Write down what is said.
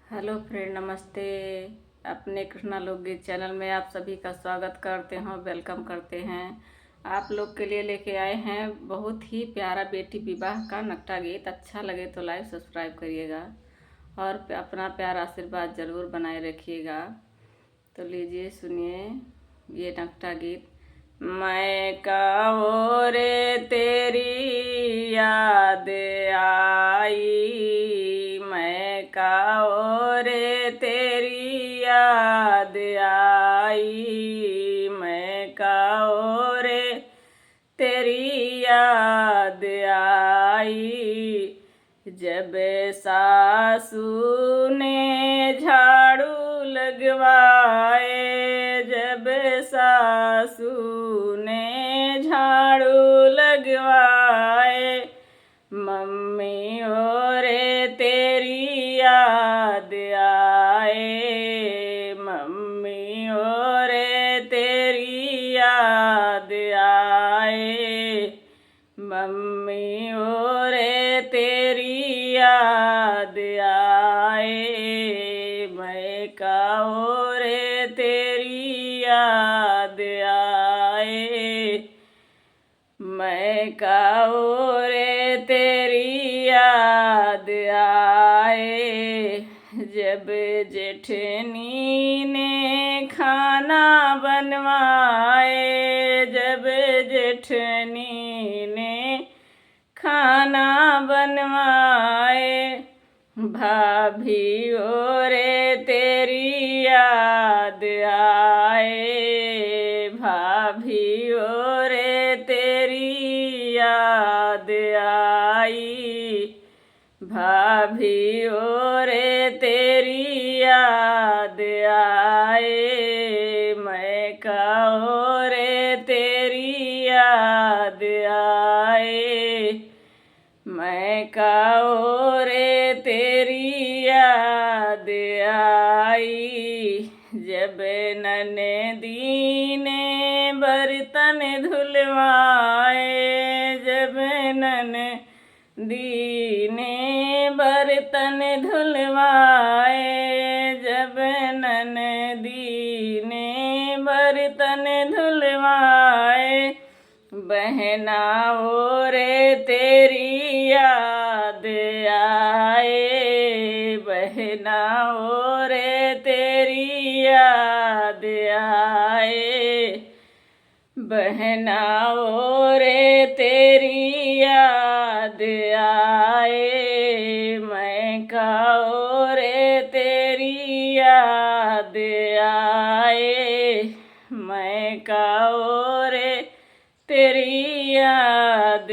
Hello friend, नमस्ते। अपने कृष्णा लोकगीत चैनल में आप सभी का स्वागत करते हैं, वेलकम करते हैं। आप लोग के लिए लेके आए हैं बहुत ही प्यारा बेटी विवाह का नकटा गीत। अच्छा लगे तो लाइक सब्सक्राइब करिएगा और अपना प्यार आशीर्वाद ज़रूर बनाए रखिएगा। तो लीजिए सुनिए ये नकटा गीत। मैं कहो रे तेरी याद आई, मैं कहो रे तेरी याद आई, मैं कहो रे तेरी याद आई। जब सासू ने झाड़ू लगवाए, जब सासू ने झाड़ू लगवाए, मम्मी और तेरी याद आए, मम्मी और तेरी याद आए, मम्मी और तेरी याद आए, मैं का और तेरी याद आए, मैं का और तेरी याद आए। जब जेठनी ने खाना बनवाए, जब जेठनी ने खाना बनवाए, भाभी और तेरी याद आए, भाभी और तेरी याद आई, भाभी और तेरी याद आए, मैं का और तेरी याद आए, मैं का और तेरी याद आई। जब ननदी ने बर्तन धुलवाए, जब ननदी ने बर्तन धुलवाए, जब ननदी ने बर्तन धुलवाए, बहना और तेरी याद आए, बहना और तेरी याद आए, बहना और तेरी याद आए, मैं का और तेरी याद आए, मैं का और तेरी याद